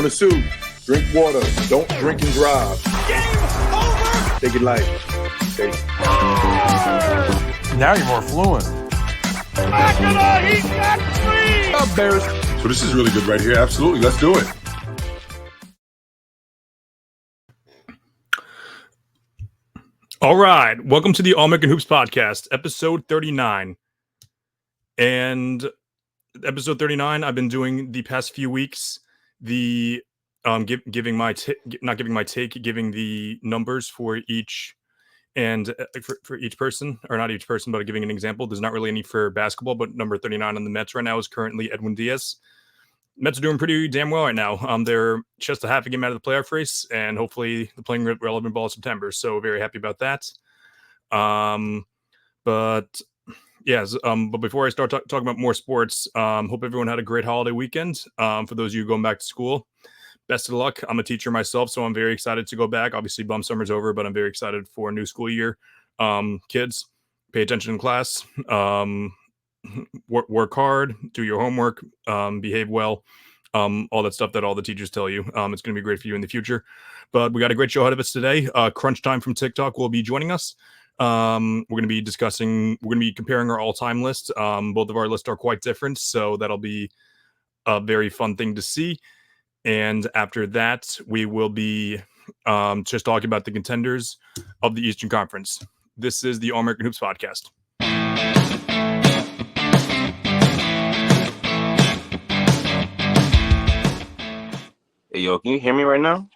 on the suit. Drink water. Don't drink and drive. Game over! Take it light. Okay. Now you're more fluent. Makina, he got free! Up, Bears. So this is really good right here. Absolutely. Let's do it. All right. Welcome to the All American Hoops podcast, episode 39. And episode 39, I've been doing the past few weeks, the giving the numbers for each and for each person, or not each person, but giving an example. There's not really any for basketball, but number 39 on the Mets right now is currently Edwin Diaz. Mets are doing pretty damn well right now. They're just a half a game out of the playoff race, and hopefully they're playing relevant ball in September. So very happy about that. But before I start talking about more sports, hope everyone had a great holiday weekend. For those of you going back to school, best of luck. I'm a teacher myself, so I'm very excited to go back. Obviously, bum summer's over, but I'm very excited for a new school year. Kids, pay attention in class. Work hard, do your homework, behave well, all that stuff that all the teachers tell you. It's going to be great for you in the future. But we got a great show ahead of us today. Crunch Time from TikTok will be joining us. We're going to be comparing our all-time list. Both of our lists are quite different, so that'll be a very fun thing to see. And after that, we will be just talking about the contenders of the Eastern Conference. This is the All American Hoops podcast. Hey, yo, can you hear me right now?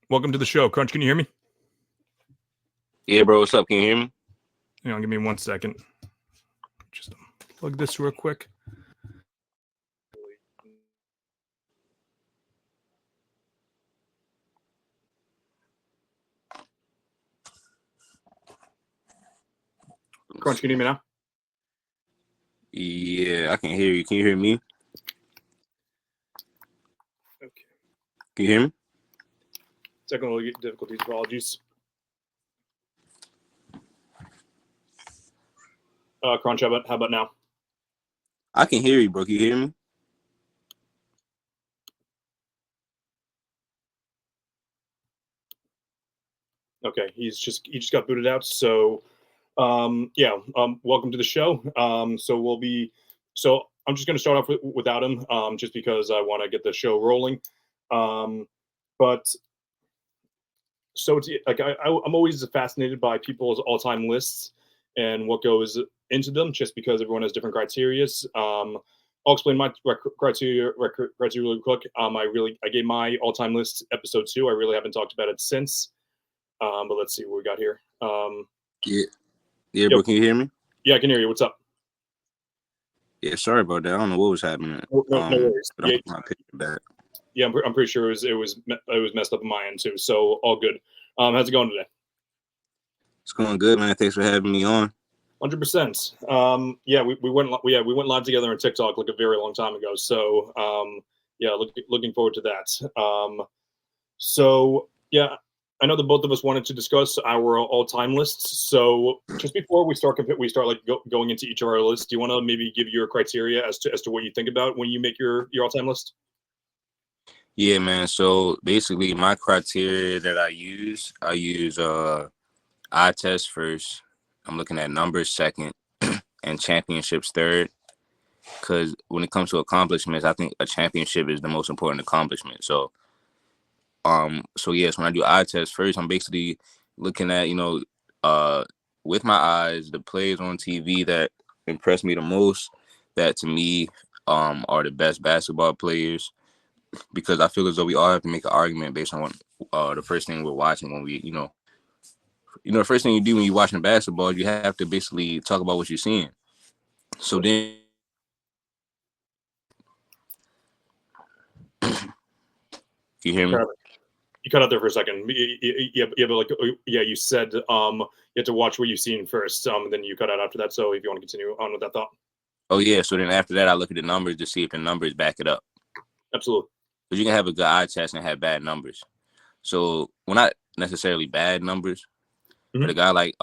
Welcome to the show. Crunch, can you hear me? Yeah, bro, what's up? Can you hear me? Hang on, give me 1 second. Just plug this real quick. Crunch, can you hear me now? Yeah, I can hear you. Can you hear me? Okay. Can you hear me? Technical difficulties, apologies. Crunch, how about now? I can hear you, bro. Can you hear me? Okay, he just got booted out. So, welcome to the show. So I'm just going to start off without him, just because I want to get the show rolling. But so it's like I'm always fascinated by people's all-time lists and what goes into them, just because everyone has different criteria. I'll explain my criteria really quick. I gave my all-time list episode 2. I really haven't talked about it since. But let's see what we got here. Yeah, bro. Can you hear me? Yeah, I can hear you. What's up? Yeah, sorry about that. I don't know what was happening. No worries. But I'm my picture back. Yeah, I'm pretty sure it was messed up on my end too. So all good. How's it going today? It's going good, man. Thanks for having me on. 100%. We went live together on TikTok like a very long time ago. So looking forward to that. I know that both of us wanted to discuss our all-time lists. So just before we start going into each of our lists, do you want to maybe give your criteria as to what you think about when you make your all-time list? Yeah, man. So basically, my criteria that I use eye test first. I'm looking at numbers second, and championships third. Because when it comes to accomplishments, I think a championship is the most important accomplishment. So yes, when I do eye test first, I'm basically looking at, with my eyes, the plays on TV that impress me the most, that to me are the best basketball players, because I feel as though we all have to make an argument based on the first thing we're watching when we, the first thing you do when you're watching basketball, you have to basically talk about what you're seeing. So then, you hear me? You cut out there for a second. You said you have to watch what you've seen first, and then you cut out after that. So if you want to continue on with that thought. Oh, yeah. So then after that, I look at the numbers to see if the numbers back it up. Absolutely. Because you can have a good eye test and have bad numbers. So, well, not necessarily bad numbers, but a guy like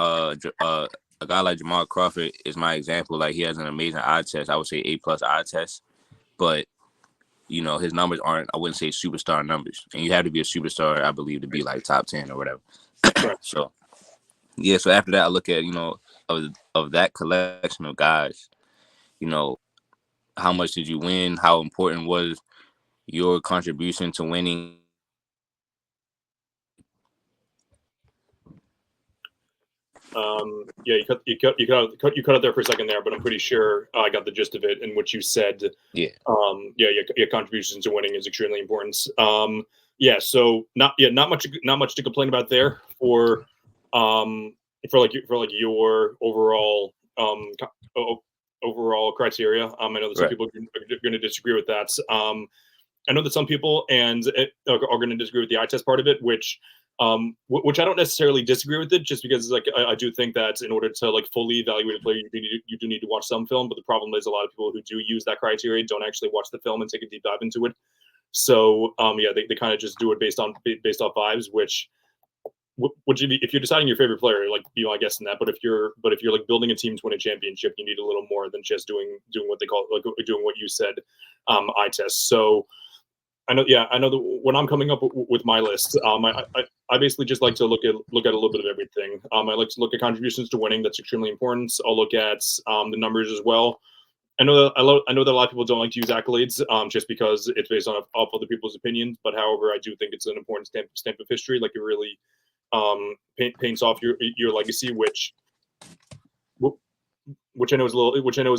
Jamal Crawford is my example. Like, he has an amazing eye test. I would say A+ eye test. But you know, his numbers aren't, I wouldn't say superstar numbers. And you have to be a superstar, I believe, to be like top 10 or whatever. So, yeah, so after that, I look at, you know, of that collection of guys, you know, how much did you win? How important was your contribution to winning? Yeah, you cut out there for a second there, but I'm pretty sure I got the gist of it in what you said. Yeah. Your contributions to winning is extremely important. So not much to complain about there for your overall overall criteria. I know that some people are going to disagree with that. I know that some people are going to disagree with the eye test part of it, which I don't necessarily disagree with it, just because like I do think that in order to like fully evaluate a player, you do need to watch some film. But the problem is a lot of people who do use that criteria don't actually watch the film and take a deep dive into it. So they kind of just do it based off vibes, which if you're deciding your favorite player, like be my guest in that. But if you're like building a team to win a championship, you need a little more than just doing what they call like doing what you said, eye test. So I know that when I'm coming up with my list, I basically just like to look at a little bit of everything. I like to look at contributions to winning. That's extremely important. I'll look at the numbers as well. I know that a lot of people don't like to use accolades, just because it's based off other people's opinions. But however, I do think it's an important stamp of history. Like it really paints off your legacy, which I know is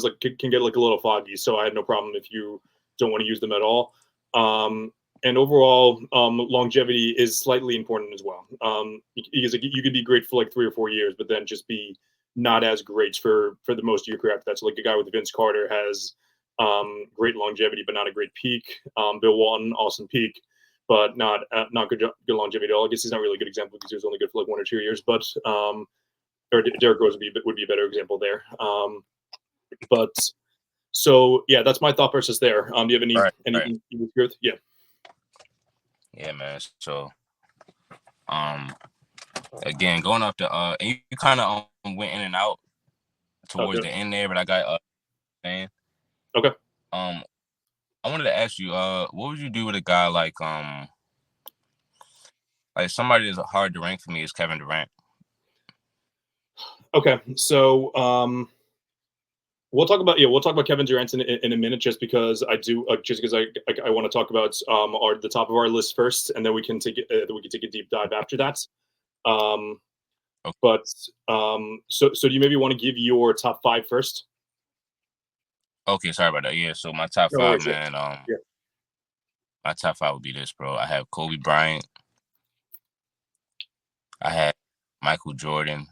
like can get like a little foggy. So I had no problem if you don't want to use them at all. And overall, longevity is slightly important as well. Because you could be great for like 3 or 4 years, but then just be not as great for the most of your career. That's like a guy with Vince Carter has great longevity, but not a great peak. Bill Walton, awesome peak, but not good longevity at all. I guess he's not really a good example because he was only good for like 1 or 2 years. But or Derrick Rose would be a better example there. But so yeah, that's my thought process there. Do you have anything you agree with? Yeah. Yeah, man. So, again, going off the and you kind of went in and out towards the end there, but I got saying. Okay. I wanted to ask you, what would you do with a guy like somebody that's hard to rank for me is Kevin Durant. Okay, so we'll talk about Kevin Durant in a minute, just because I want to talk about the top of our list first, and then we can take a deep dive after that. Okay. But so do you maybe want to give your top 5 first? Okay, sorry about that. Yeah, so my top 5, man. My top 5 would be this, bro. I have Kobe Bryant. I have Michael Jordan.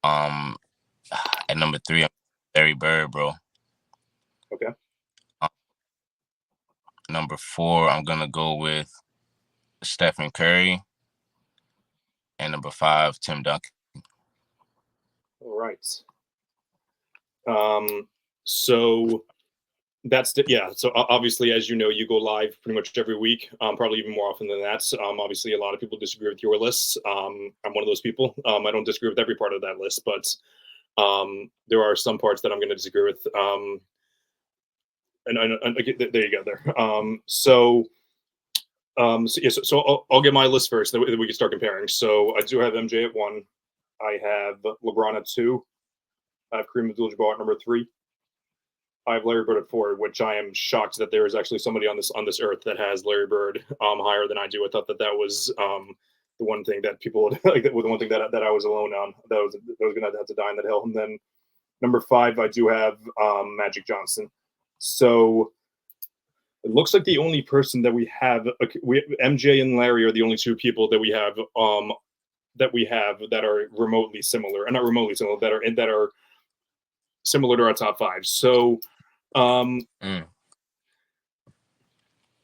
At number 3, Larry Bird, bro. Okay. Number 4, I'm gonna go with Stephen Curry. And number 5, Tim Duncan. All right. So that's so obviously, as you know, you go live pretty much every week, probably even more often than that. Obviously a lot of people disagree with your lists. I'm one of those people. I don't disagree with every part of that list, but there are some parts that I'm going to disagree with. And there you go there. So I'll get my list first, then we can start comparing. So I do have MJ at 1. I have LeBron at 2. I have Kareem Abdul-Jabbar at number 3. I have Larry Bird at 4, which I am shocked that there is actually somebody on this earth that has Larry Bird higher than I do. I thought that was the one thing that people like. The one thing that I was alone on. That was going to have to die in that hill. And then number 5, I do have Magic Johnson. So it looks like the only person that we have MJ and Larry are the only 2 people that we have that are remotely similar, and not remotely similar, that are similar to our top 5. So,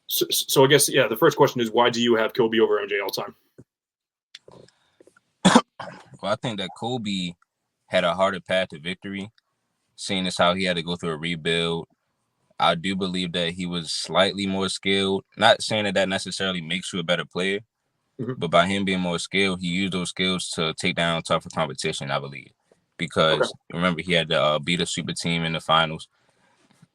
so I guess the first question is, why do you have Kobe over MJ all time? Well, I think that Kobe had a harder path to victory, seeing as how he had to go through a rebuild. I do believe that he was slightly more skilled. Not saying that necessarily makes you a better player, but by him being more skilled, he used those skills to take down tougher competition, I believe. Because remember, he had to beat a super team in the finals.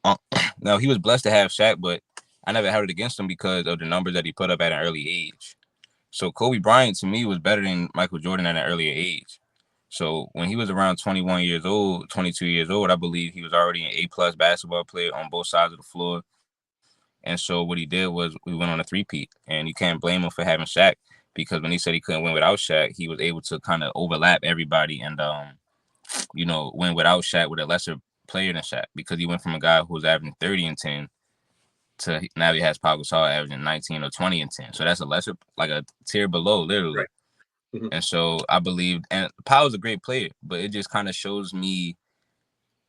Now he was blessed to have Shaq, but I never had it against him because of the numbers that he put up at an early age. So Kobe Bryant to me was better than Michael Jordan at an earlier age. So when he was around 21 years old, 22 years old, I believe he was already an A+ basketball player on both sides of the floor. And so what he did was we went on a three-peat, and you can't blame him for having Shaq, because when he said he couldn't win without Shaq, he was able to kind of overlap everybody and win without Shaq with a lesser player than Shaq, because he went from a guy who was averaging 30 and 10 to now he has Pau Gasol averaging 19 or 20 and 10. So that's a lesser, like a tier below, literally. Right. Mm-hmm. And so I believe, and Pau is a great player, but it just kind of shows me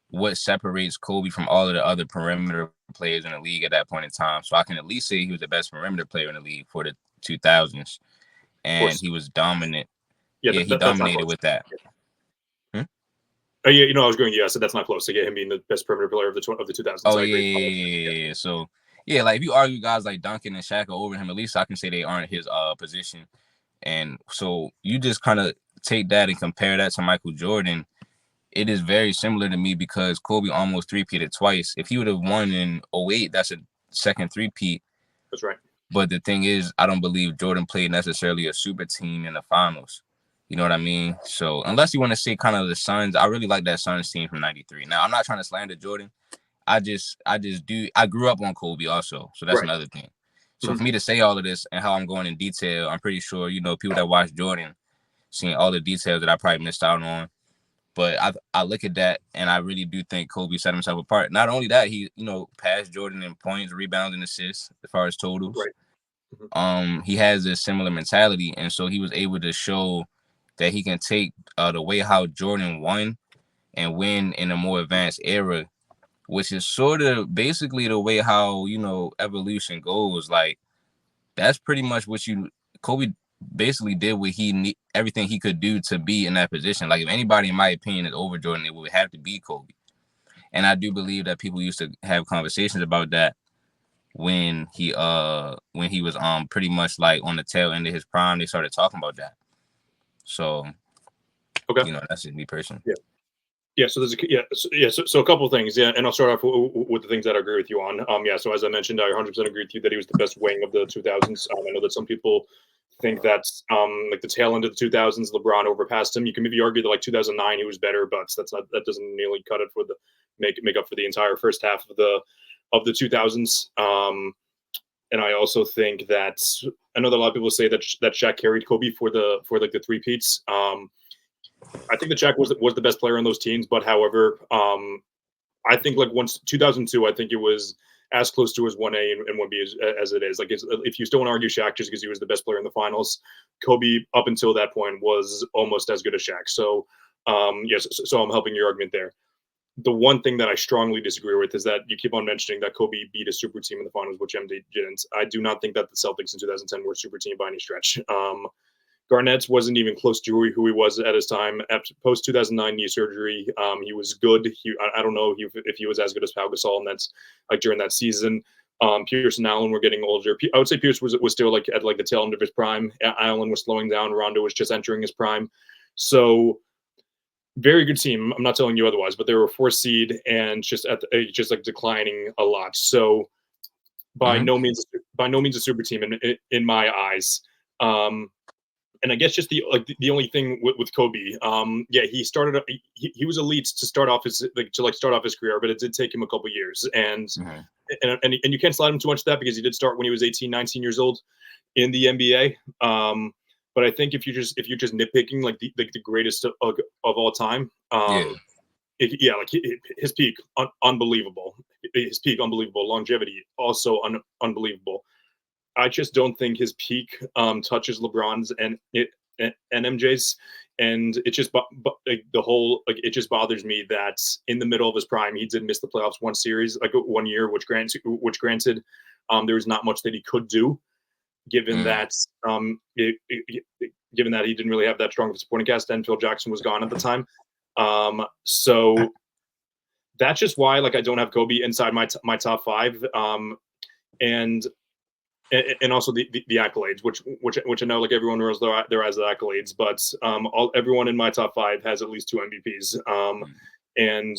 what separates Kobe from all of the other perimeter players in the league at that point in time. So I can at least say he was the best perimeter player in the league for the 2000s, and he was dominant. Yeah, he dominated with that. Yeah, I was going. Yeah, so that's not close to get him being the best perimeter player of the 2000s. Oh, yeah. So yeah, like if you argue guys like Duncan and Shaq are over him, at least I can say they aren't his position. And so you just kind of take that and compare that to Michael Jordan. It is very similar to me because Kobe almost three-peated twice. If he would have won in 2008, that's a second three-peat. That's right. But the thing is, I don't believe Jordan played necessarily a super team in the finals. You know what I mean? So unless you want to say kind of the Suns, I really like that Suns team from '93. Now, I'm not trying to slander Jordan. I grew up on Kobe also. So that's another thing. So for me to say all of this and how I'm going in detail, I'm pretty sure, people that watch Jordan, seeing all the details that I probably missed out on. But I look at that and I really do think Kobe set himself apart. Not only that, he, passed Jordan in points, rebounds, and assists as far as totals. Right. Mm-hmm. He has a similar mentality. And so he was able to show that he can take the way how Jordan won and win in a more advanced era, which is sort of basically the way how, evolution goes. Like, that's pretty much what Kobe basically did what everything he could do to be in that position. Like, if anybody, in my opinion, is over Jordan, it would have to be Kobe. And I do believe that people used to have conversations about that when he was pretty much like on the tail end of his prime. They started talking about that. So, okay, that's just me personally. Yeah. So So a couple of things. Yeah, and I'll start off with the things that I agree with you on. So as I mentioned, I 100% agree with you that he was the best wing of the 2000s. I know that some people think that like the tail end of the 2000s, LeBron overpassed him. You can maybe argue that like 2009 he was better, but that doesn't nearly cut it for the make up for the entire first half of the 2000s. And I also think that I know that a lot of people say that Shaq carried Kobe for the three-peats. I think that Shaq was the best player on those teams, but however, I think like once 2002, I think it was as close to as 1A and 1B as it is. Like if you still want to argue Shaq just because he was the best player in the finals, Kobe up until that point was almost as good as Shaq. So yes, so I'm helping your argument there. The one thing that I strongly disagree with is that you keep on mentioning that Kobe beat a super team in the finals, which MJ didn't. I do not think that the Celtics in 2010 were a super team by any stretch. Garnett wasn't even close to who he was at his time. After post 2009 knee surgery, he was good. I don't know if he was as good as Pau Gasol, and that's like during that season. Pierce and Allen were getting older. I would say Pierce was still like at like the tail end of his prime. Allen was slowing down. Rondo was just entering his prime. So very good team. I'm not telling you otherwise, but they were a 4th seed and just like declining a lot. So by no means a super team in my eyes. And I guess just the only thing with Kobe, he started. He was elite to start off his career, but it did take him a couple years, and you can't slide him too much to that because he did start when he was 18, 19 years old in the NBA. But I think if you're just nitpicking like the greatest of all time, his peak unbelievable. His peak unbelievable. Longevity also unbelievable. I just don't think his peak touches LeBron's and MJ's, and it just it just bothers me that in the middle of his prime he did miss the playoffs one year, which granted there was not much that he could do, given that given that he didn't really have that strong of a supporting cast and Phil Jackson was gone at the time. So that's just why I don't have Kobe inside my top 5. And also the accolades, which I know everyone knows there has the accolades, but everyone in my top 5 has at least 2 MVPs. And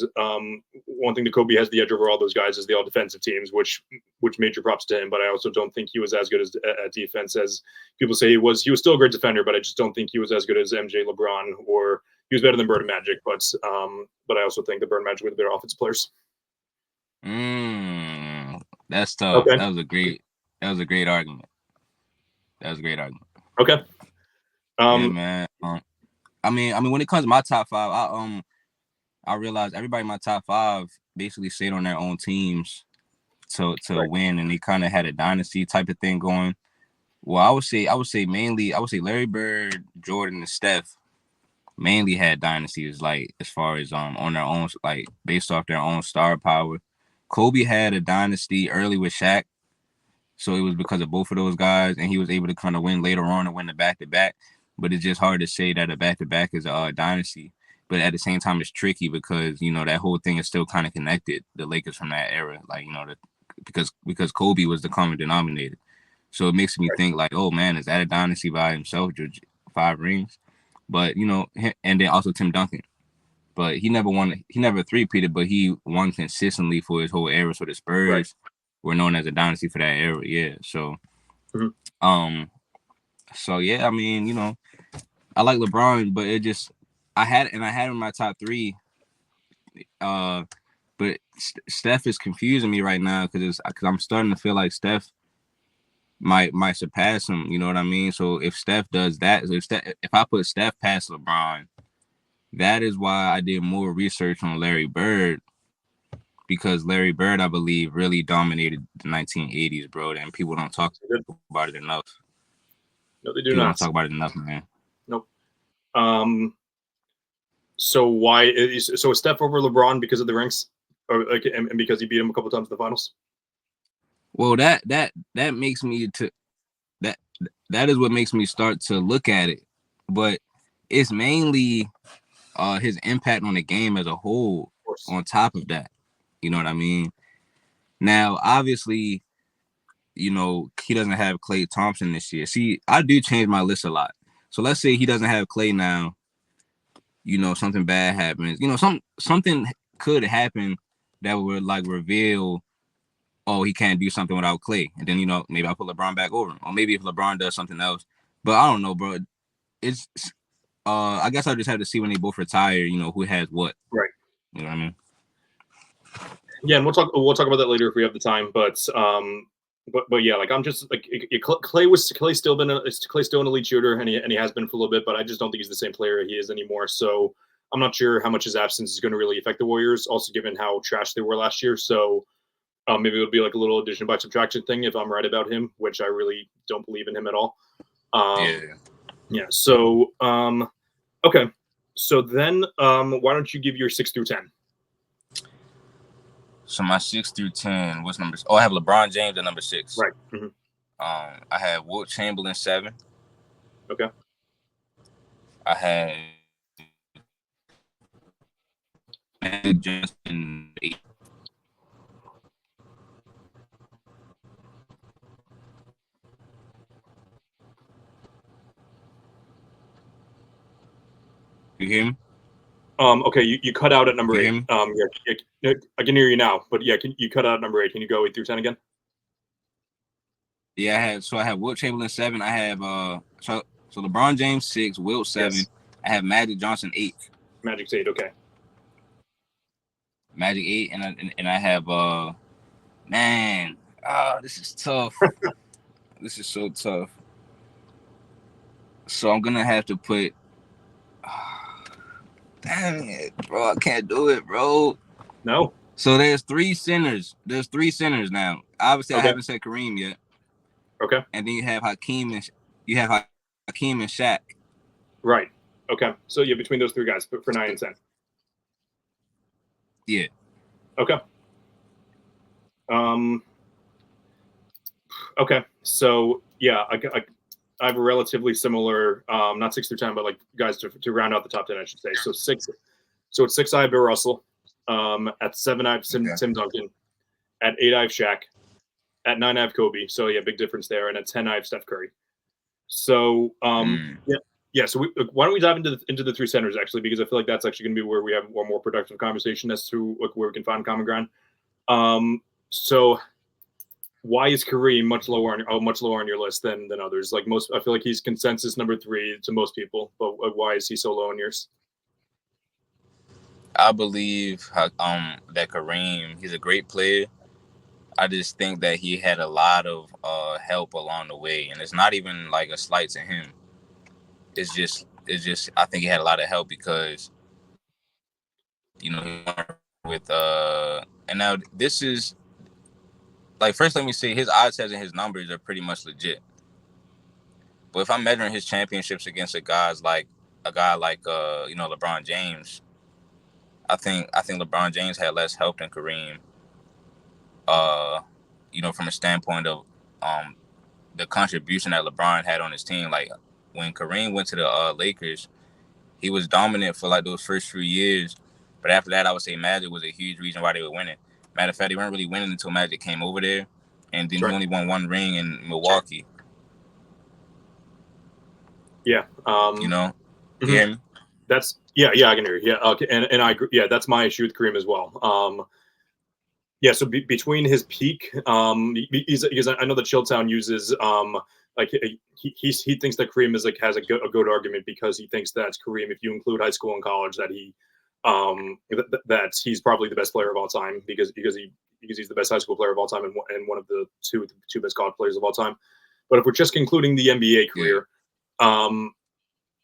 one thing that Kobe has the edge over all those guys is the all defensive teams, which major props to him. But I also don't think he was as good as at defense as people say he was. He was still a great defender, but I just don't think he was as good as MJ, LeBron, or he was better than Bird and Magic. But I also think the Bird and Magic were the better offensive players. That's tough. Okay. That was a great argument. Okay. Yeah, man. I mean, when it comes to my top five, I realized everybody in my top five basically stayed on their own teams to win, and they kind of had a dynasty type of thing going. Well, I would say Larry Bird, Jordan, and Steph mainly had dynasties, like as far as on their own, like based off their own star power. Kobe had a dynasty early with Shaq, so it was because of both of those guys, and he was able to kind of win later on and win the back-to-back. But it's just hard to say that a back-to-back is a dynasty. But at the same time, it's tricky because, you know, that whole thing is still kind of connected, the Lakers from that era. Like, you know, because Kobe was the common denominator. So it makes me think like, oh, man, is that a dynasty by himself, 5 rings? But, you know, and then also Tim Duncan. But he never three-peated, but he won consistently for his whole era. So the Spurs were known as a dynasty for that era. Yeah. So, so yeah, I mean, you know, I like LeBron, but it just, I had him in my top 3. But Steph is confusing me right now because I'm starting to feel like Steph might surpass him. You know what I mean? So if Steph does that, if I put Steph past LeBron, that is why I did more research on Larry Bird, because Larry Bird, I believe, really dominated the 1980s, bro. And people don't talk about it enough. No, they do People not don't talk about it enough, man. Nope. So so is Steph over LeBron because of the rings, or like, and because he beat him a couple times in the finals? Well, that makes me that is what makes me start to look at it, but it's mainly his impact on the game as a whole. On top of that, you know what I mean? Now, obviously, you know, he doesn't have Klay Thompson this year. See, I do change my list a lot. So let's say he doesn't have Klay now. You know, something bad happens. You know, something could happen that would like reveal, oh, he can't do something without Klay. And then, you know, maybe I'll put LeBron back over him. Or maybe if LeBron does something else. But I don't know, bro. It's I guess I just have to see when they both retire, you know, who has what. Right. You know what I mean? Yeah, and we'll talk about that later if we have the time. But yeah, like I'm just like Klay's still an elite shooter, and he has been for a little bit, but I just don't think he's the same player he is anymore. So I'm not sure how much his absence is going to really affect the Warriors. Also, given how trash they were last year, so maybe it'll be like a little addition by subtraction thing if I'm right about him, which I really don't believe in him at all. Yeah. So okay. So then why don't you give your 6 through 10? So my 6 through 10, what's numbers? Oh, I have LeBron James at number 6. Right. Mm-hmm. I have Wilt Chamberlain 7. Okay. I had Magic Johnson 8. You hear me? Okay, you cut out at number 8. Yeah, I can hear you now, but yeah, you cut out at number 8. Can you go 8 through 10 again? Yeah, I have Wilt Chamberlain 7. I have so LeBron James 6, Wilt 7. Yes. I have Magic Johnson 8. Magic's 8, okay. Magic 8, and I have man, this is tough. This is so tough. So I'm gonna have to put. Dang it, bro! I can't do it, bro. No. So there's 3 centers. There's 3 centers now. Obviously, okay. I haven't said Kareem yet. Okay. And then you have Hakeem and Shaq. Right. Okay. So yeah, between those 3 guys, for 9 and 10. Yeah. Okay. Okay. So yeah, I have a relatively similar, not 6 through 10, but like guys to round out the top 10, I should say. So 6. So at 6, I have Bill Russell. At 7, I have Tim Duncan. At 8, I have Shaq. At 9, I have Kobe. So yeah, big difference there. And at 10, I have Steph Curry. So Yeah, so why don't we dive into the three centers actually, because I feel like that's actually going to be where we have one more productive conversation as to where we can find common ground. So why is Kareem much lower on your list than others? Like most, I feel like he's consensus number 3 to most people, but why is he so low on yours? I believe that Kareem, he's a great player. I just think that he had a lot of help along the way, and it's not even like a slight to him. It's just I think he had a lot of help because with and now this is like, first let me say his odds and his numbers are pretty much legit. But if I'm measuring his championships against a guy like LeBron James, I think LeBron James had less help than Kareem. From a standpoint of the contribution that LeBron had on his team. Like when Kareem went to the Lakers, he was dominant for like those first few years. But after that, I would say Magic was a huge reason why they were winning. Matter of fact, they weren't really winning until Magic came over there, and then he only won 1 ring in Milwaukee. Yeah. You hear me? That's I can hear you. Yeah. Okay. And I agree. Yeah, that's my issue with Kareem as well. Yeah. So between his peak, because I know that Chilltown uses like he thinks that Kareem is has a good argument because he thinks that Kareem, if you include high school and college, that he that he's probably the best player of all time because he's the best high school player of all time and one of the two best college players of all time. But if we're just concluding the NBA career,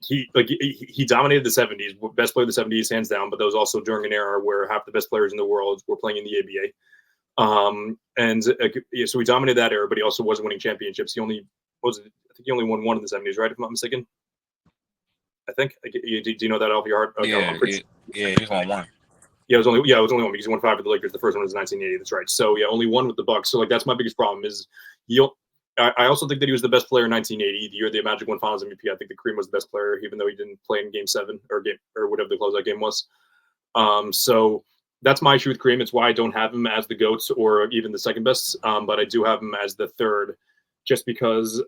he dominated the 70s, best player of the 70s, hands down. But that was also during an era where half the best players in the world were playing in the ABA. So he dominated that era, but he also wasn't winning championships. He only won 1 in the 70s, right? If I'm not mistaken. I think. Do you know that off your heart? Okay, he just won 1. Yeah, it was only 1 because he won 5 with the Lakers. The first one was 1980. That's right. So yeah, only 1 with the Bucks. So like that's my biggest problem is I also think that he was the best player in 1980, the year the Magic won Finals MVP. I think that Kareem was the best player, even though he didn't play in Game 7 or whatever the closeout game was. So that's my issue with Kareem. It's why I don't have him as the GOAT or even the second best, but I do have him as the third, just because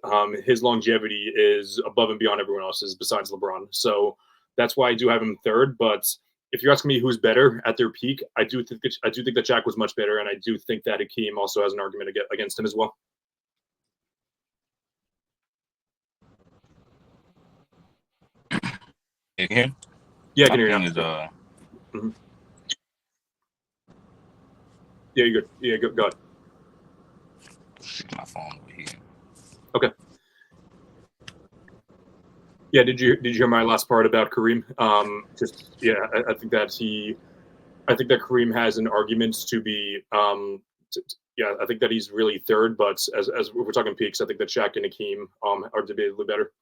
his longevity is above and beyond everyone else's besides LeBron. So that's why I do have him third. But if you're asking me who's better at their peak, I do think that Shaq was much better, and I do think that Hakeem also has an argument against him as well. You can hear? Yeah, I can hear you now. Yeah, you're good. Yeah, go ahead. My phone over here. Okay. Yeah, did you hear my last part about Kareem? I think that Kareem has an argument to be I think that he's really third, but as we're talking peaks, I think that Shaq and Hakeem are debatably better.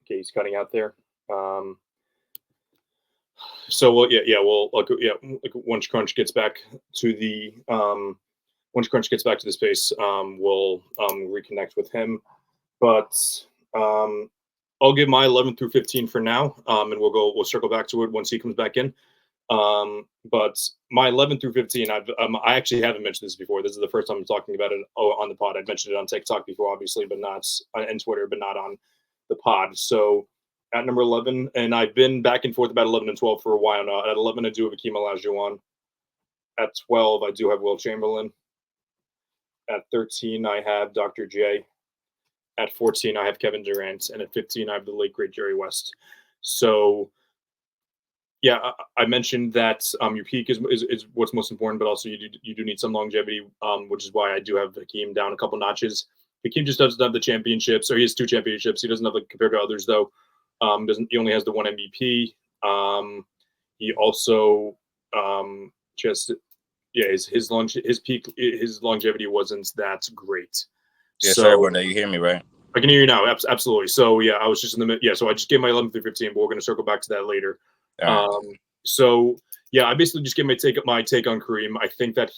Okay, he's cutting out there. Once Crunch gets back to the space, we'll reconnect with him. But I'll give my 11 through 15 for now, and we'll circle back to it once he comes back in. But my 11 through 15, I actually haven't mentioned this before. This is the first time I'm talking about it on the pod. I'd mentioned it on TikTok before, obviously, but not on Twitter, but not on the pod. So at number 11, and I've been back and forth about 11 and 12 for a while now. At 11, I do have Hakeem Olajuwon. At 12, I do have Will Chamberlain. At 13, I have Dr. J. At 14, I have Kevin Durant. And at 15, I have the late, great Jerry West. So, yeah, I mentioned that your peak is what's most important, but also you do need some longevity, which is why I do have Hakeem down a couple notches. Hakeem just doesn't have the championships, or he has 2 championships. He doesn't have compared to others, though. He only has the 1 MVP. He also his longevity wasn't that great. Yeah, so, sorry about that. You hear me, right? I can hear you now. Absolutely. So yeah, I was just in the mid. Yeah, so I just gave my 11 through 15, but we're going to circle back to that later. So yeah, I basically just gave my take on Kareem. I think that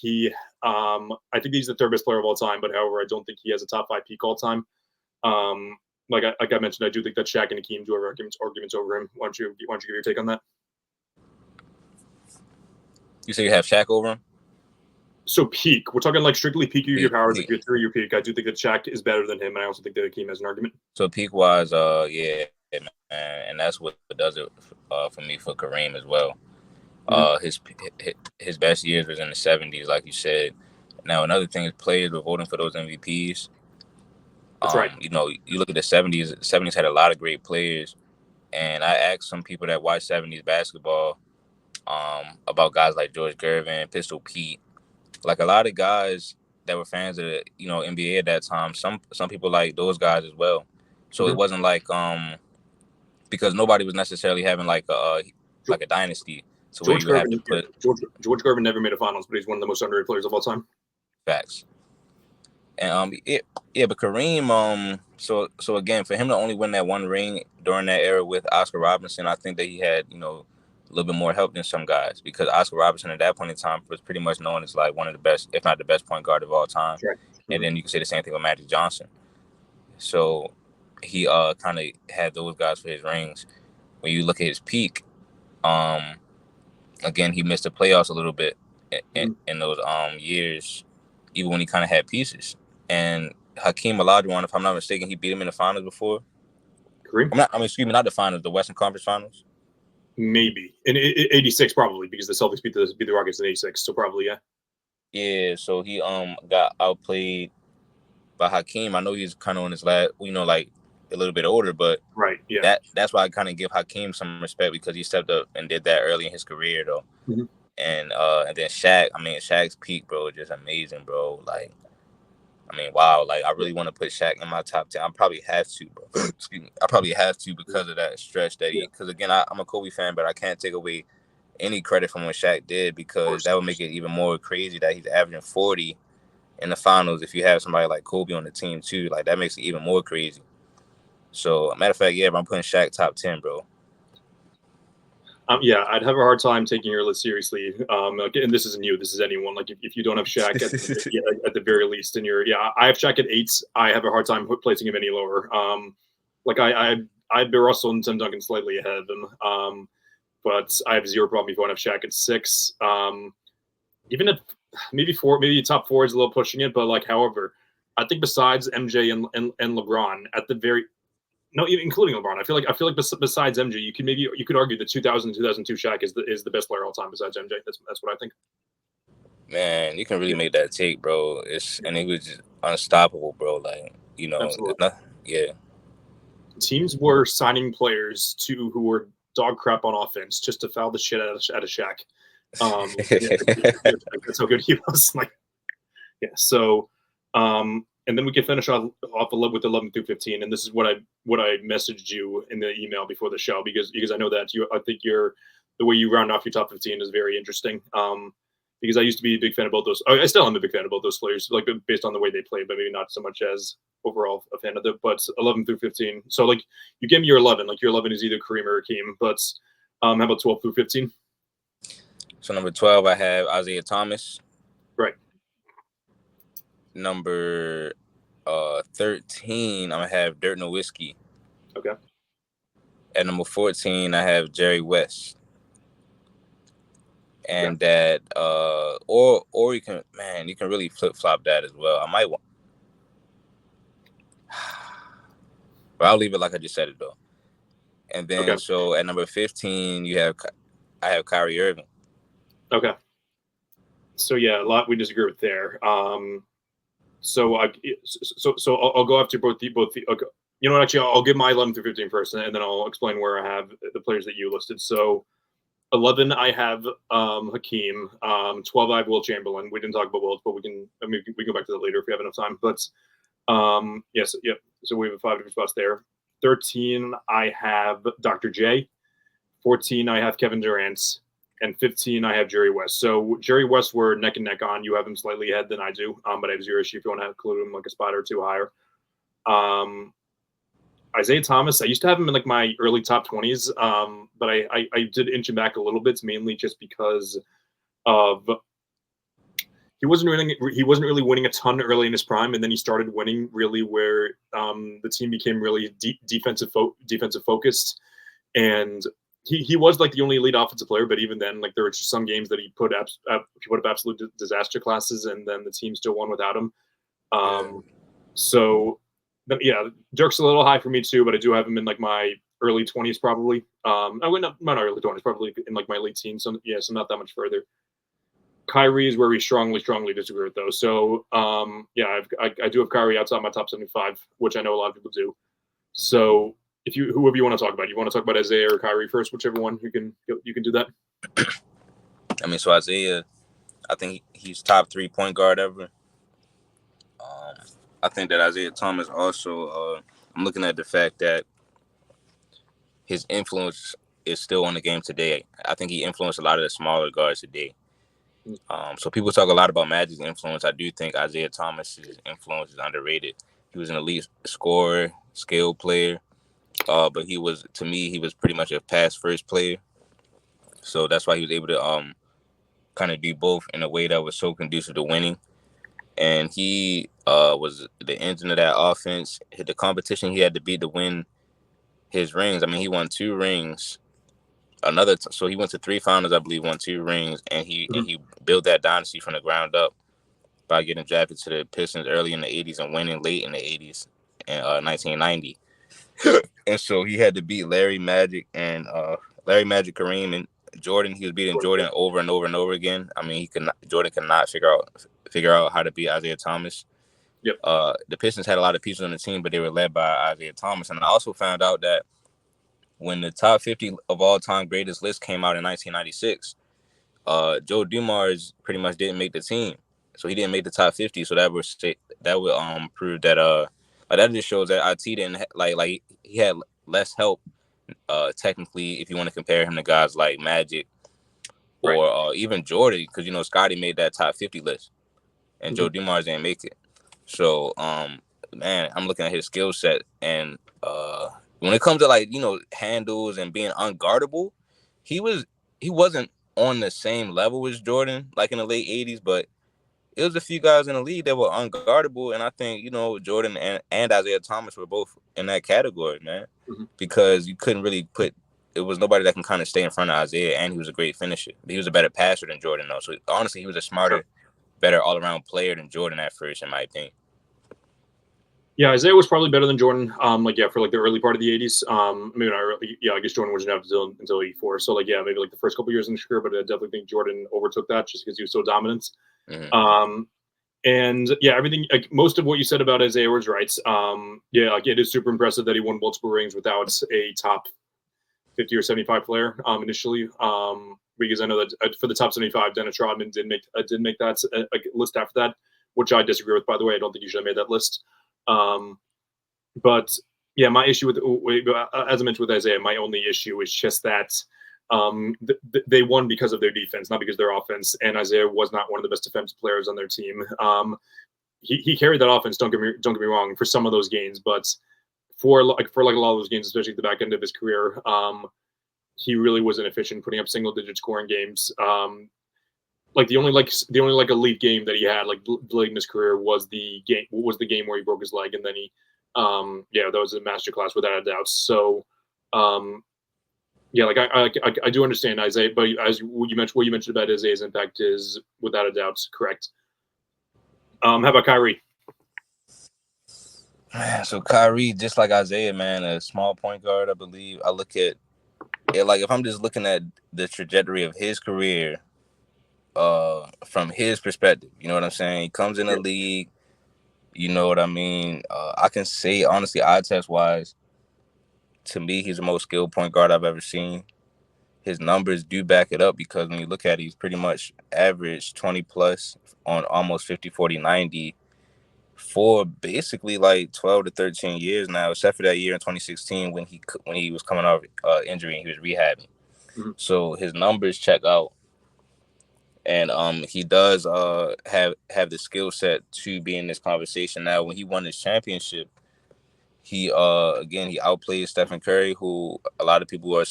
I think he's the third best player of all time, but however, I don't think he has a top 5 peak all time. Like I mentioned, I do think that Shaq and Hakeem do have arguments over him. Why don't you give your take on that? You say you have Shaq over him? So peak, we're talking like strictly peak of your Peak, powers, like peak. your 3-year peak. I do think that Shaq is better than him, and I also think that Hakeem has an argument. So peak wise, yeah, man, and that's what does it for me for Kareem as well. His best years was in the 70s, like you said. Now another thing is players were voting for those MVPs. That's right. You know, you look at the 70s. The 70s had a lot of great players, and I asked some people that watch 70s basketball about guys like George Gervin, Pistol Pete, like a lot of guys that were fans of the NBA at that time. Some people like those guys as well. So it wasn't like because nobody was necessarily having like a dynasty. So where George you have Gervin, to put George Gervin never made a finals, but he's one of the most underrated players of all time. facts. And but Kareem, so again, for him to only win that one ring during that era with Oscar Robertson, I think that he had, a little bit more help than some guys, because Oscar Robertson at that point in time was pretty much known as like one of the best, if not the best point guard of all time. Right. And then you can say the same thing with Magic Johnson. So he kind of had those guys for his rings. When you look at his peak, again, he missed the playoffs a little bit in those years, even when he kind of had pieces. And Hakeem Olajuwon, if I'm not mistaken, he beat him in the finals before. Kareem? Not the finals, the Western Conference Finals. Maybe in '86, probably, because the Celtics beat the Rockets in '86. So probably, yeah. Yeah, so he got outplayed by Hakeem. I know he's kind of on his last, like a little bit older, but right, yeah. That's why I kind of give Hakeem some respect, because he stepped up and did that early in his career, though. And then Shaq, Shaq's peak, bro, just amazing, bro. Like, wow. Like, I really want to put Shaq in my top 10. I probably have to, bro. Excuse me. I probably have to because of that stretch that because again, I'm a Kobe fan, but I can't take away any credit from what Shaq did, because that would make it even more crazy that he's averaging 40 in the finals. If you have somebody like Kobe on the team too, like that makes it even more crazy. So, matter of fact, yeah, I'm putting Shaq top 10, bro. Yeah, I'd have a hard time taking your list seriously. And this isn't you. This is anyone. Like, if you don't have Shaq at the very least, and I have Shaq at 8. I have a hard time placing him any lower. I'd be Russell and Tim Duncan slightly ahead of him. But I have zero problem if you want to have Shaq at 6. Even at maybe 4, maybe top 4 is a little pushing it. But however, I think besides MJ and LeBron at the very No, even including LeBron. I feel like besides MJ, you could argue the 2000 2002 Shaq is the best player of all time besides MJ. That's what I think. Man, you can really make that take, bro. And it was just unstoppable, bro. Like, yeah. Teams were signing players who were dog crap on offense just to foul the shit out of Shaq. That's how good he was. So. And then we can finish off with 11 through 15, and this is what I messaged you in the email before the show, because I know that I think the way you round off your top 15 is very interesting. Because I used to be a big fan of both those. I still am a big fan of both those players, like based on the way they play, but maybe not so much as overall a fan of them. But 11 through 15. So you gave me your 11. Your 11 is either Kareem or Hakeem. But how about 12 through 15? So number 12, I have Isaiah Thomas. Right. Number 13, I'm gonna have Dirk Nowitzki. Okay. At number 14, I have Jerry West. And that or you can really flip flop that as well. I might want, but I'll leave it like I just said it though. And then so at number 15, I have Kyrie Irving. Okay. So yeah, a lot we disagree with there. So I'll go after both the. Okay. You know what? Actually, I'll give my 11 through 15 first, and then I'll explain where I have the players that you listed. So 11, I have Hakeem. 12, I have Will Chamberlain. We didn't talk about Wilt, but we can go back to that later if we have enough time. But yes, yep. So we have 5 different spots there. 13, I have Dr. J. 14, I have Kevin Durant. And 15, I have Jerry West. So Jerry West, we're neck and neck on. You have him slightly ahead than I do, but I have zero issue if you want to include him like a spot or two higher. Isaiah Thomas, I used to have him in my early top 20s, but I did inch him back a little bit, mainly just because of he wasn't really winning a ton early in his prime, and then he started winning really where the team became really defensive focused, and he was like the only elite offensive player, but even then, like there were just some games that he put up absolute disaster classes, and then the team still won without him. So, yeah, Dirk's a little high for me too, but I do have him in like my early 20s probably. I went up not early 20s, probably in like my late teens. So yeah, so not that much further. Kyrie is where we strongly disagree with those. So yeah, I do have Kyrie outside my top 75, which I know a lot of people do. So if whoever you want to talk about, you want to talk about Isaiah or Kyrie first, whichever one you can do that. I mean, so Isaiah, I think he's top 3 point guard ever. I think that Isaiah Thomas also, I'm looking at the fact that his influence is still on the game today. I think he influenced a lot of the smaller guards today. So people talk a lot about Magic's influence. I do think Isaiah Thomas's influence is underrated. He was an elite scorer, skilled player, but he was pretty much a pass-first player. So that's why he was able to kind of do both in a way that was so conducive to winning. And he was the engine of that offense. The competition he had to beat to win his rings. I mean, he won 2 rings. So he went to 3 finals, I believe, won 2 rings, and he built that dynasty from the ground up by getting drafted to the Pistons early in the 80s and winning late in the 80s in 1990. And so he had to beat Larry Magic, Kareem, and Jordan. He was beating Jordan over and over and over again. I mean, Jordan could not figure out how to beat Isaiah Thomas. Yep. The Pistons had a lot of pieces on the team, but they were led by Isaiah Thomas. And I also found out that when the top 50 of all-time greatest list came out in 1996, Joe Dumars pretty much didn't make the team, so he didn't make the top 50. So that would prove that that just shows that IT didn't like he had less help technically, if you want to compare him to guys like Magic or even Jordan, because Scottie made that top 50 list, and Joe Dumars didn't make it. So man, I'm looking at his skill set, and when it comes to handles and being unguardable, he wasn't on the same level as Jordan in the late 80s, but it was a few guys in the league that were unguardable, and I think Jordan and Isaiah Thomas were both in that category, man, because you couldn't really it was nobody that can kind of stay in front of Isaiah, and he was a great finisher. He was a better passer than Jordan, though. So honestly, he was a smarter, better all-around player than Jordan at first, in my opinion. Yeah, Isaiah was probably better than Jordan. For the early part of the 80s. Maybe not early. Yeah, I guess Jordan wasn't out until 84. So maybe the first couple years in his career, but I definitely think Jordan overtook that just because he was so dominant. And yeah, everything, most of what you said about Isaiah was right. It is super impressive that he won multiple rings without a top 50 or 75 player initially. Because I know that for the top 75, Dennis Rodman did make that list after that, which I disagree with, by the way. I don't think you should have made that list. But yeah, my issue as I mentioned with Isaiah, my only issue is just that they won because of their defense, not because of their offense. And Isaiah was not one of the best defensive players on their team. He carried that offense. Don't get me wrong, for some of those games, but for a lot of those games, especially at the back end of his career, he really was inefficient, putting up single-digit scoring games. The only elite game that he had late in his career was the game where he broke his leg, and then that was a masterclass without a doubt. So I do understand Isaiah, but as what you mentioned about Isaiah's impact is without a doubt correct. How about Kyrie? Man, so Kyrie, just like Isaiah, man, a small point guard, I believe. I look at it if I'm just looking at the trajectory of his career, from his perspective, you know what I'm saying? He comes in the league, you know what I mean? I can say, honestly, eye test wise, to me, he's the most skilled point guard I've ever seen. His numbers do back it up, because when you look at it, he's pretty much averaged 20 plus on almost 50, 40, 90 for basically 12 to 13 years now, except for that year in 2016 when he was coming off injury and he was rehabbing. So his numbers check out. And he does have the skill set to be in this conversation. Now, when he won his championship, he outplayed Stephen Curry, who a lot of people are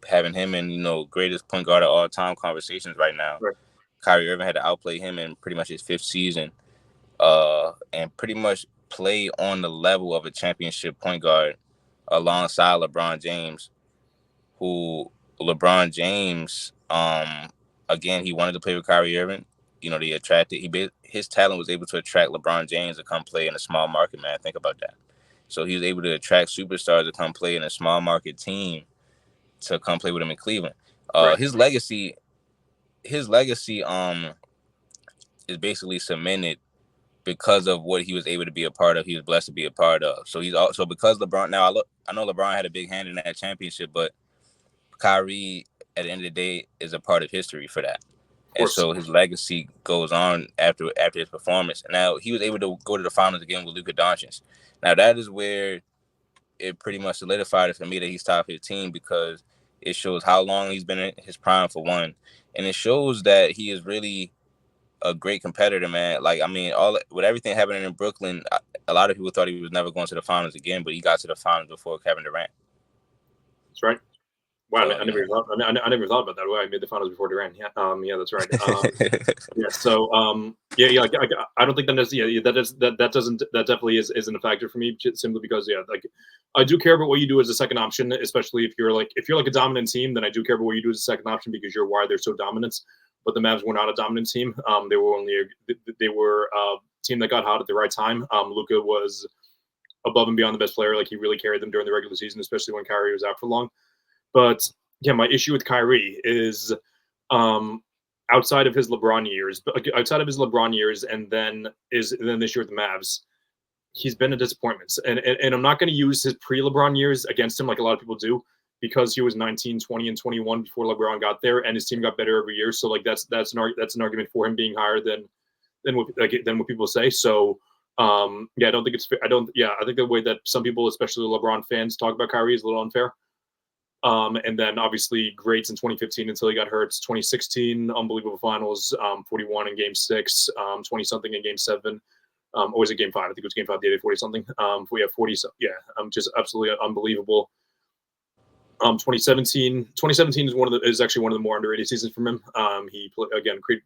having him in greatest point guard of all time conversations right now. Right. Kyrie Irving had to outplay him in pretty much his 5th season, and pretty much play on the level of a championship point guard alongside LeBron James, who LeBron James, again, he wanted to play with Kyrie Irving. You know, his talent was able to attract LeBron James to come play in a small market, man. Think about that. So he was able to attract superstars to come play in a small market team to come play with him in Cleveland. Right. His legacy is basically cemented because of what he was able to be a part of. He was blessed to be a part of. So he's also, because LeBron. Now I know LeBron had a big hand in that championship, but Kyrie, at the end of the day, is a part of history for that. And so his legacy goes on after his performance. Now, he was able to go to the finals again with Luka Doncic. Now, that is where it pretty much solidified it for me that he's top 15, because it shows how long he's been in his prime, for one. And it shows that he is really a great competitor, man. Like, I mean, with everything happening in Brooklyn, a lot of people thought he was never going to the finals again, but he got to the finals before Kevin Durant. That's right. Wow, So, I never thought about that. Wow, I made the finals before Durant. Yeah, yeah, that's right. Yeah, so I don't think that definitely isn't a factor for me, simply because like I do care about what you do as a second option, especially if you're like a dominant team. Then I do care about what you do as a second option, because you're why they're so dominant. But the Mavs were not a dominant team. They were a team that got hot at the right time. Luka was above and beyond the best player. Like, he really carried them during the regular season, especially when Kyrie was out for long. But yeah, my issue with Kyrie is outside of his LeBron years, and then this year with the Mavs, he's been a disappointment. And I'm not going to use his pre-LeBron years against him like a lot of people do, because he was 19, 20, and 21 before LeBron got there, and his team got better every year. So like that's an argument for him being higher than what people say. So I don't think it's fair. I think the way that some people, especially LeBron fans, talk about Kyrie is a little unfair. And then obviously greats in 2015 until he got hurt. 2016, unbelievable finals, 41 in game 6, 20 something in game 7. Or was it game 5? I think it was game 5. They did 40 something. We have 40. Just absolutely unbelievable. 2017 is actually one of the more underrated seasons from him. He played great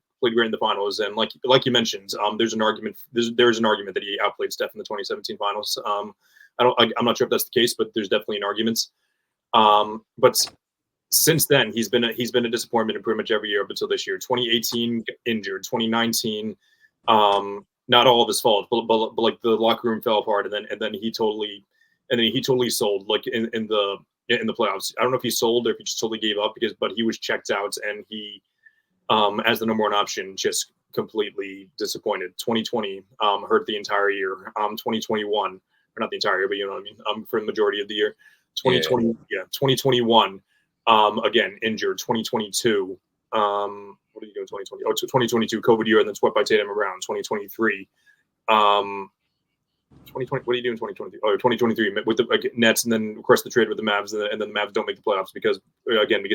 in the finals, and like you mentioned, there's an argument that he outplayed Steph in the 2017 finals. I'm not sure if that's the case, but there's definitely an argument. But since then, he's been a disappointment in pretty much every year up until this year. 2018 injured, 2019, not all of his fault, but like the locker room fell apart, and then he totally sold, like in the playoffs. I don't know if he sold or if he just totally gave up, but he was checked out, and he as the number one option just completely disappointed. 2020 hurt the entire year. 2021, or not the entire year, but you know what I mean. For the majority of the year. 2021, again injured. 2022, what did you do in 2020? 2022 COVID year, and then swept by Tatum around. 2023, 2020. What do you do in 2023? Oh, 2023 with the Nets, and then of course the trade with the Mavs, and then the Mavs don't make the playoffs because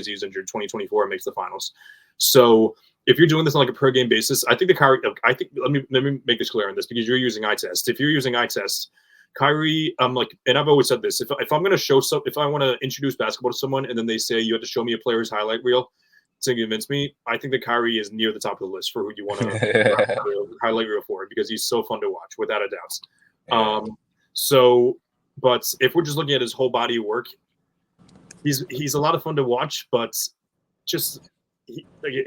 he's injured. 2024 makes the finals. So if you're doing this on like a per game basis, I think let me make this clear on this, because you're using eye test. If you're using eye test, Kyrie, and I've always said this, if I'm going to if I want to introduce basketball to someone and then they say you have to show me a player's highlight reel to convince me, I think that Kyrie is near the top of the list for who you want to highlight reel for, because he's so fun to watch, without a doubt. But if we're just looking at his whole body of work, he's a lot of fun to watch, but just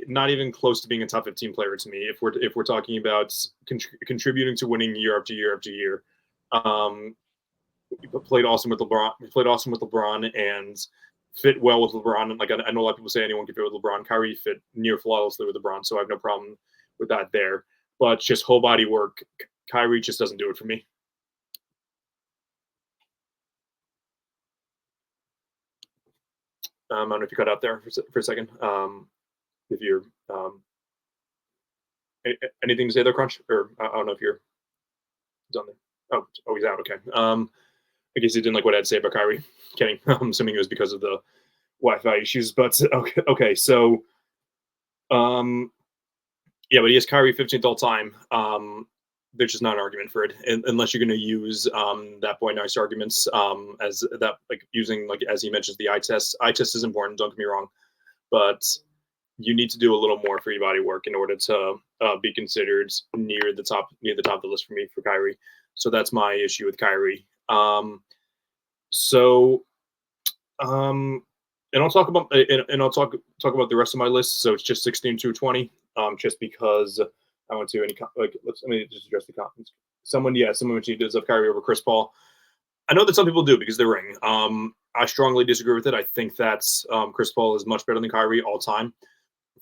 not even close to being a top 15 player to me. If we're talking about contributing to winning year after year after year. Played awesome with LeBron and fit well with LeBron. And like I know a lot of people say anyone can fit with LeBron. Kyrie fit near flawlessly with LeBron, so I have no problem with that there. But just whole body work, Kyrie just doesn't do it for me. I don't know if you cut out there for a second. If you're anything to say there, Crunch, or I don't know if you're done there. Oh, he's out. Okay. I guess he didn't like what I had to say about Kyrie. Kidding. I'm assuming it was because of the Wi-Fi issues. But okay. So, but he has Kyrie 15th all time. There's just not an argument for it, unless you're going to use that boy nice arguments as that, like using, like as he mentions, the eye test. Eye test is important. Don't get me wrong, but you need to do a little more for your body work in order to be considered near the top of the list for me for Kyrie. So that's my issue with Kyrie. And and I'll talk about talk about the rest of my list. So it's just 16 to 20, just because I want to let me just address the comments. Someone mentioned does have Kyrie over Chris Paul. I know that some people do because they're ring. I strongly disagree with it. I think that Chris Paul is much better than Kyrie all time.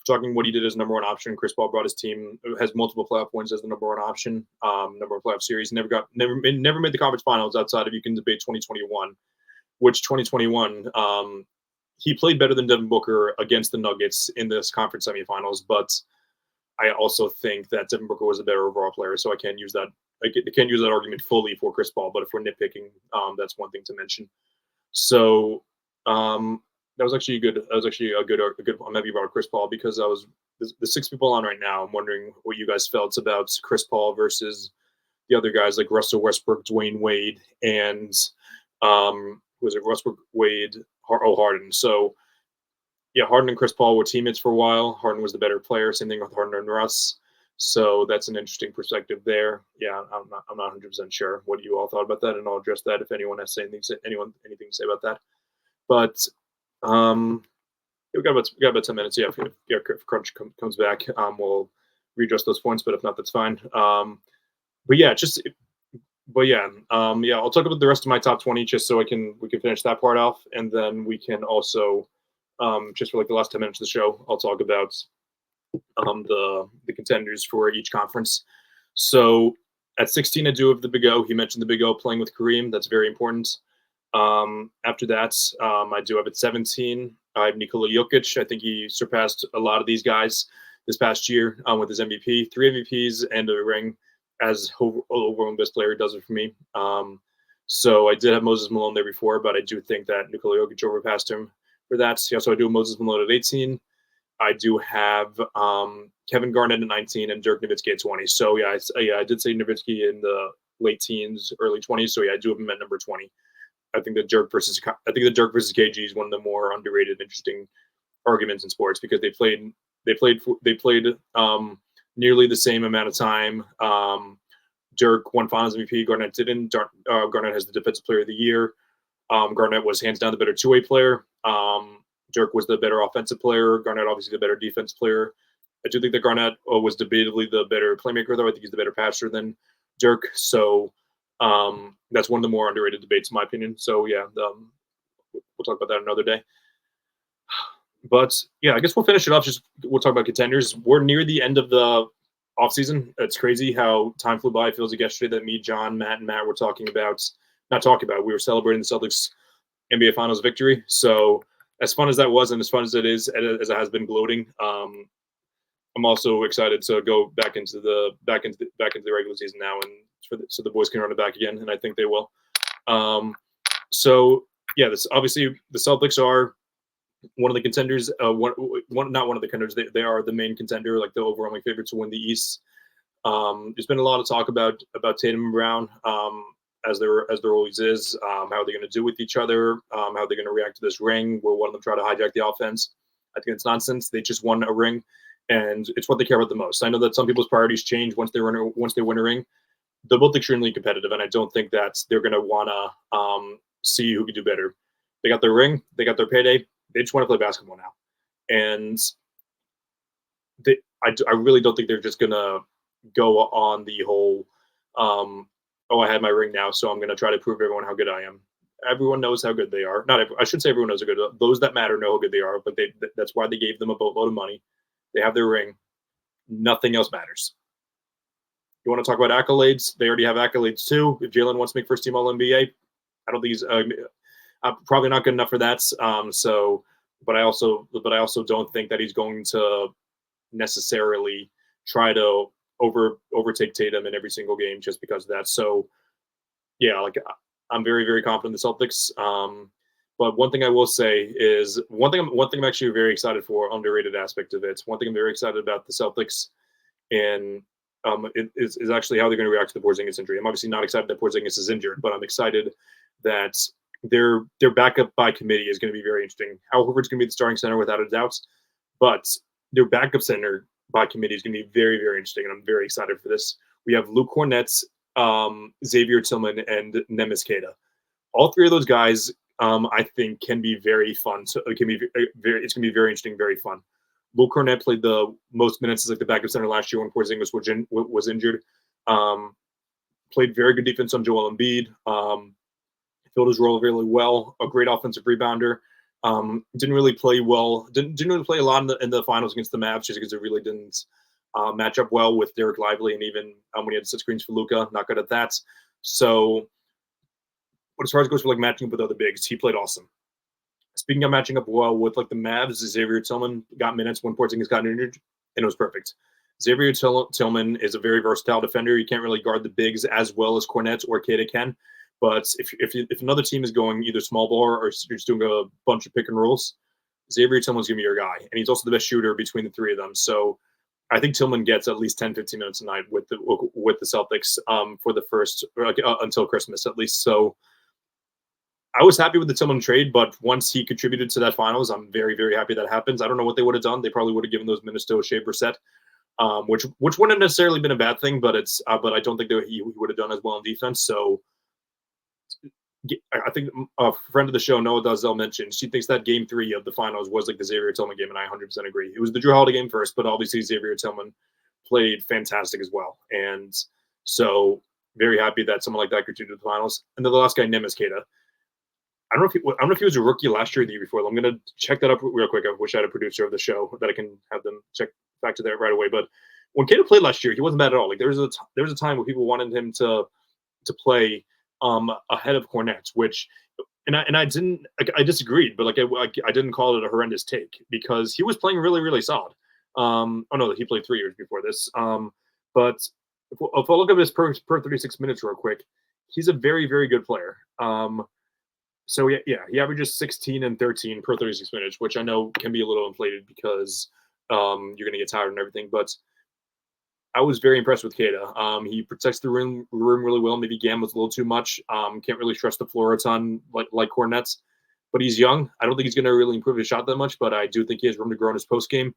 Talking what he did as number one option, Chris Paul brought his team, has multiple playoff wins as the number one option, number one playoff series. Never made the conference finals outside of, you can debate 2021, which 2021 he played better than Devin Booker against the Nuggets in this conference semifinals. But I also think that Devin Booker was a better overall player, so I can't use that. I can't use that argument fully for Chris Paul. But if we're nitpicking, that's one thing to mention. So. That was actually a good. I'm happy about Chris Paul because the 6 people on right now. I'm wondering what you guys felt about Chris Paul versus the other guys like Russell Westbrook, Dwayne Wade, and was it Westbrook, Wade, Harden. So yeah, Harden and Chris Paul were teammates for a while. Harden was the better player. Same thing with Harden and Russ. So that's an interesting perspective there. Yeah, I'm not 100% sure what you all thought about that, and I'll address that if anyone has anything to say about that. But we got about 10 minutes. Yeah, if Crunch comes back, we'll readjust those points. But if not, that's fine. I'll talk about the rest of my top 20 just so we can finish that part off, and then we can also just for like the last 10 minutes of the show, I'll talk about the contenders for each conference. So at 16, I do have the Big O. He mentioned the Big O playing with Kareem. That's very important. After that, I do have at 17, I have Nikola Jokic. I think he surpassed a lot of these guys this past year with his MVP, 3 MVPs and a ring as overall best player does it for me. So I did have Moses Malone there before, but I do think that Nikola Jokic overpassed him for that. Yeah, so I do have Moses Malone at 18. I do have Kevin Garnett at 19 and Dirk Nowitzki at 20. So I did say Nowitzki in the late teens, early 20s. So yeah, I do have him at number 20. I think the Dirk versus KG is one of the more underrated, interesting arguments in sports because they played nearly the same amount of time. Dirk won Finals MVP. Garnett didn't. Garnett has the Defensive Player of the Year. Garnett was hands down the better two-way player. Dirk was the better offensive player. Garnett obviously the better defense player. I do think that Garnett was debatably the better playmaker, though. I think he's the better passer than Dirk. So. That's one of the more underrated debates, in my opinion. So yeah, we'll talk about that another day. But yeah, I guess we'll finish it off. We'll talk about contenders. We're near the end of the offseason. It's crazy how time flew by. It feels like yesterday that me, John, Matt, and Matt were we were celebrating the Celtics NBA Finals victory. So as fun as that was, and as fun as it is, as it has been gloating, I'm also excited to go back into the regular season now, and so the boys can run it back again, and I think they will. So yeah, this obviously the Celtics are one of the contenders. Not one of the contenders. They are the main contender, like the overwhelming favorite to win the East. There's been a lot of talk about Tatum and Brown, as there always is. How are they going to do with each other? How are they going to react to this ring? Will one of them try to hijack the offense? I think it's nonsense. They just won a ring, and it's what they care about the most. I know that some people's priorities change once they win a ring. They're both extremely competitive, and I don't think that they're going to want to see who can do better. They got their ring, they got their payday. They just want to play basketball now, and I really don't think they're just going to go on the whole, I had my ring now, so I'm going to try to prove everyone how good I am. Everyone knows how good they are. I should say everyone knows how good. Those that matter know how good they are, but that's why they gave them a boatload of money. They have their ring. Nothing else matters. You want to talk about accolades? They already have accolades too. If Jalen wants to make first team All NBA, I don't think he's probably not good enough for that. But I also don't think that he's going to necessarily try to overtake Tatum in every single game just because of that. So yeah, like I'm very, very confident in the Celtics. But one thing I will say is one thing I'm actually very excited for, underrated aspect of it. One thing I'm very excited about the Celtics and it is actually how they're going to react to the Porzingis injury. I'm obviously not excited that Porzingis is injured, but I'm excited that their backup by committee is going to be very interesting. Al Horford's going to be the starting center without a doubt, but their backup center by committee is going to be very, very interesting, and I'm very excited for this. We have Luke Kornet, Xavier Tillman, and Nemes Keita. All three of those guys I think can be very fun. So it can be it's going to be very interesting, very fun. Will Cornette played the most minutes as like the backup center last year when Porzingis was injured. Played very good defense on Joel Embiid. Filled his role really well. A great offensive rebounder. Didn't really play well. Didn't really play a lot in the finals against the Mavs just because it really didn't match up well with Derek Lively, and even when he had to set screens for Luka, not good at that. So, but as far as it goes for like matching up with other bigs, he played awesome. Speaking of matching up well with like the Mavs, Xavier Tillman got minutes when Porzingis got injured, and it was perfect. Xavier Tillman is a very versatile defender. You can't really guard the bigs as well as Cornette or Queta can. But if another team is going either small ball or you're just doing a bunch of pick and rolls, Xavier Tillman's going to be your guy. And he's also the best shooter between the three of them. So I think Tillman gets at least 10, 15 minutes a night with the Celtics for the first until Christmas at least. So I was happy with the Tillman trade, but once he contributed to that finals, I'm very, very happy that happens. I don't know what they would have done. They probably would have given those minutes to Shea Brissett, which wouldn't have necessarily been a bad thing, but but I don't think that he would have done as well in defense. So I think a friend of the show, Noah Dazell, mentioned she thinks that game 3 of the finals was like the Xavier Tillman game, and I 100% agree. It was the Drew Holiday game first, but obviously Xavier Tillman played fantastic as well. And so very happy that someone like that contributed to the finals. And then the last guy, Nemes Queta. I don't know if he was a rookie last year or the year before. I'm going to check that up real quick. I wish I had a producer of the show that I can have them check back to that right away. But when Queta played last year, he wasn't bad at all. Like there was a time where people wanted him to play ahead of Cornette, which I didn't I disagreed, but I didn't call it a horrendous take because he was playing really, really solid. Oh no, he played 3 years before this. But if I look at his per 36 minutes real quick, he's a very, very good player. So yeah, he averages 16 and 13 per 36 minutes, which I know can be a little inflated because you're going to get tired and everything. But I was very impressed with Queta. He protects the room really well. Maybe gambles a little too much. Can't really stretch the floor a ton like Cornette. But he's young. I don't think he's going to really improve his shot that much, but I do think he has room to grow in his post game.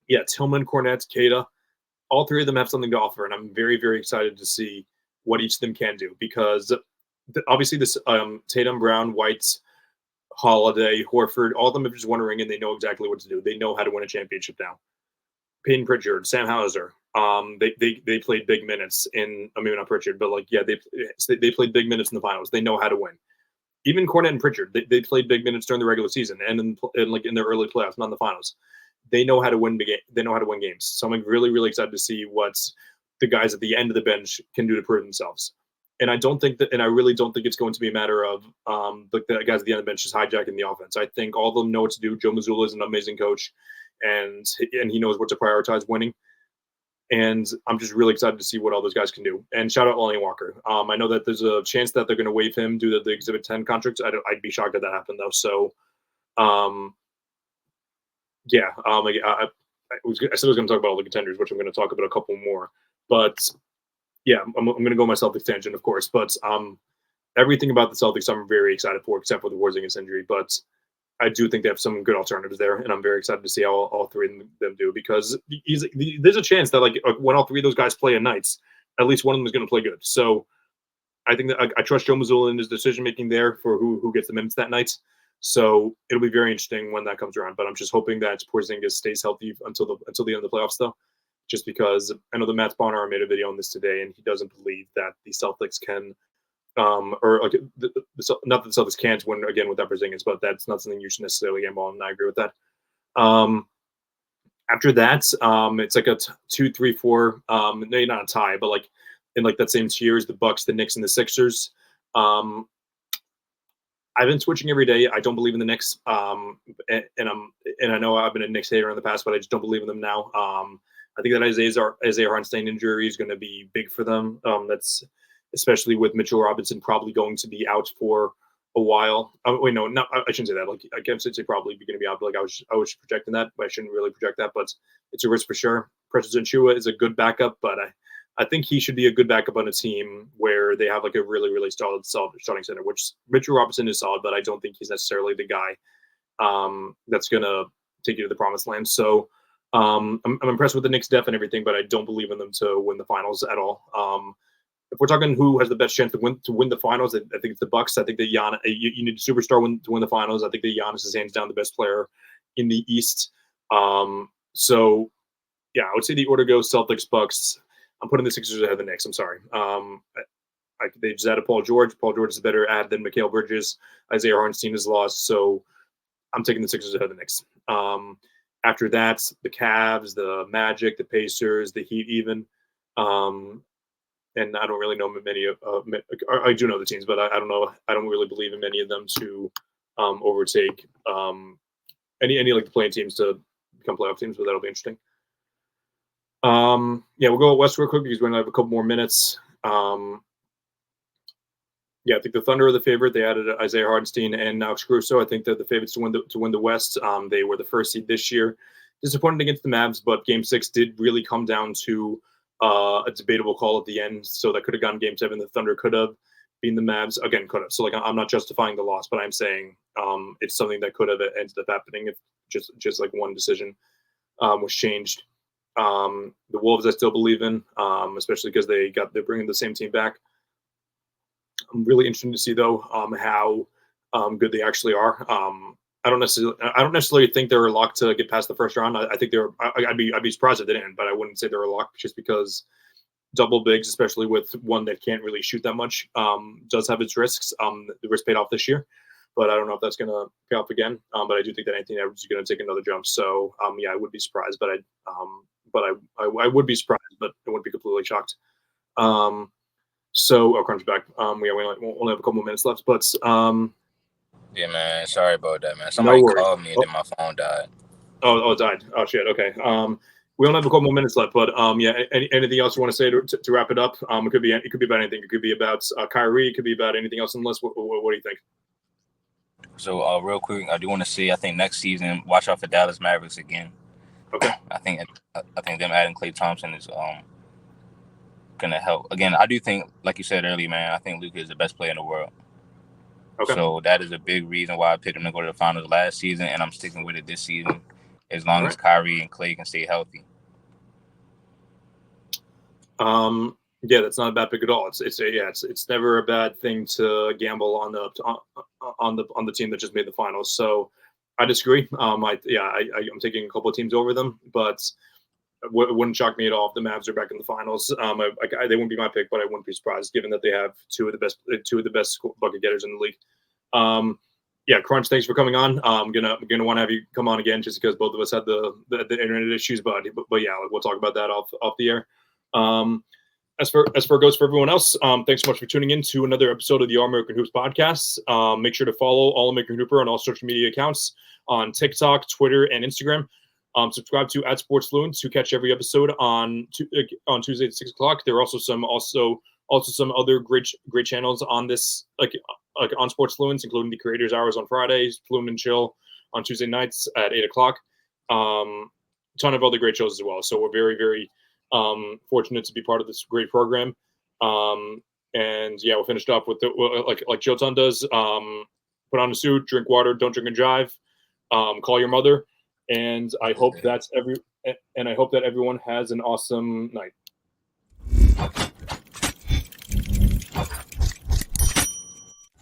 Yeah, Tillman, Cornette, Queta, all 3 of them have something to offer, and I'm very, very excited to see what each of them can do because obviously this Tatum, Brown, White, Holiday, Horford, all of them have just won a ring and they know exactly what to do. They know how to win a championship now. Peyton Pritchard, Sam Hauser, they played big minutes in. I mean, not Pritchard, but they played big minutes in the finals. They know how to win. Even Cornette and Pritchard, they played big minutes during the regular season and in the early playoffs, not in the finals. They know how to win big. They know how to win games. So I'm really, really excited to see what the guys at the end of the bench can do to prove themselves. And I really don't think it's going to be a matter of the guys at the end of the bench just hijacking the offense. I think all of them know what to do. Joe Mazzulla is an amazing coach, and he knows what to prioritize winning. And I'm just really excited to see what all those guys can do. And shout out Lonnie Walker. I know that there's a chance that they're going to waive him due to the Exhibit 10 contract. I'd be shocked if that happened though. So, yeah. I said I was going to talk about all the contenders, which I'm going to talk about a couple more. But yeah, I'm going to go my Celtics tangent, of course. But everything about the Celtics I'm very excited for, except for the Porzingis injury. But I do think they have some good alternatives there, and I'm very excited to see how all 3 of them do because there's a chance that when all 3 of those guys play at nights, at least one of them is going to play good. So I think that I trust Joe Mazzulla in his decision making there for who gets the minutes that night. So it'll be very interesting when that comes around. But I'm just hoping that Porzingis stays healthy until the end of the playoffs, though. Just because I know that Matt Bonner made a video on this today, and he doesn't believe that the Celtics can, not that the Celtics can't win again without Porzingis, but that's not something you should necessarily gamble on, and I agree with that. After that, it's like a 2, 3, 4, maybe not a tie, but in that same tiers, the Bucks, the Knicks, and the Sixers. I've been switching every day. I don't believe in the Knicks, and I know I've been a Knicks hater in the past, but I just don't believe in them now. I think that Isaiah Hartenstein injury is going to be big for them. That's especially with Mitchell Robinson probably going to be out for a while. I shouldn't say that. I can't say probably going to be out. But I was projecting that, but I shouldn't really project that. But it's a risk for sure. Precious Achiuwa is a good backup, but I think he should be a good backup on a team where they have a really, really solid starting center. Which Mitchell Robinson is solid, but I don't think he's necessarily the guy that's going to take you to the promised land. So. I'm impressed with the Knicks' depth and everything, but I don't believe in them to win the finals at all. if we're talking who has the best chance to win the finals, I think it's the Bucks. I think that Giannis, you need a superstar to win the finals. I think that Giannis is hands down the best player in the East. So yeah, I would say the order goes Celtics, Bucks. I'm putting the Sixers ahead of the Knicks. I'm sorry. They just added Paul George. Paul George is a better ad than Mikal Bridges. Isaiah Hartenstein is lost, so I'm taking the Sixers ahead of the Knicks. After that, the Cavs, the Magic, the Pacers, the Heat, even. And I don't really know many of. I do know the teams, but I don't know. I don't really believe in many of them to overtake any like the playing teams to become playoff teams. But that'll be interesting. Yeah, we'll go west real quick because we're gonna have a couple more minutes. Yeah, I think the Thunder are the favorite. They added Isaiah Hartenstein and Alex Caruso. I think they're the favorites to win the West. They were the first seed this year. Disappointed against the Mavs, but Game 6 did really come down to a debatable call at the end. So that could have gone Game 7. The Thunder could have beaten the Mavs. Again, could have. So like I'm not justifying the loss, but I'm saying it's something that could have ended up happening if just like one decision was changed. The Wolves I still believe in, especially because they're bringing the same team back. I'm really interested to see though how good they actually are. I don't necessarily think they're locked to get past the first round. I think I'd be surprised if they didn't, but I wouldn't say they're locked just because double bigs, especially with one that can't really shoot that much, does have its risks. The risk paid off this year, but I don't know if that's going to pay off again. But I do think that Anthony Edwards is going to take another jump. So yeah, I would be surprised, but I would be surprised, but I wouldn't be completely shocked. So, crunch back. We only have a couple more minutes left, but yeah, man. Sorry about that, man. Somebody called me and then my phone died. Oh, it died. Oh shit. Okay. We only have a couple more minutes left, but yeah. Anything else you want to say to wrap it up? It could be about anything. It could be about Kyrie. It could be about anything else on the list. What do you think? So, real quick, I do want to say I think next season, watch out for Dallas Mavericks again. Okay. I think them adding Klay Thompson is gonna help. Again, I do think, like you said earlier, man, I think Luka is the best player in the world. Okay. So that is a big reason why I picked him to go to the finals last season, and I'm sticking with it this season as long as Kyrie and Klay can stay healthy. Yeah, that's not a bad pick at all. It's never a bad thing to gamble on the team that just made the finals. So I disagree. I'm taking a couple of teams over them, but it wouldn't shock me at all if the Mavs are back in the finals. They wouldn't be my pick, but I wouldn't be surprised given that they have two of the best bucket getters in the league. Yeah, Crunch, thanks for coming on. I'm gonna want to have you come on again just because both of us had the internet issues, but yeah, we'll talk about that off the air. As far as goes for everyone else, thanks so much for tuning in to another episode of the All American Hoops podcast. Make sure to follow All American Hooper on all social media accounts on TikTok, Twitter, and Instagram. Subscribe to @SportsFluent to catch every episode on Tuesday at 6:00. There are also some other great channels on this like on SportsFluent, including the Creators Hours on Fridays, Fluent and Chill on Tuesday nights at 8:00. Ton of other great shows as well. So we're very, very fortunate to be part of this great program. And yeah, we'll finish up with like Jotan does. Put on a suit, drink water, don't drink and drive. Call your mother. And I hope that everyone has an awesome night.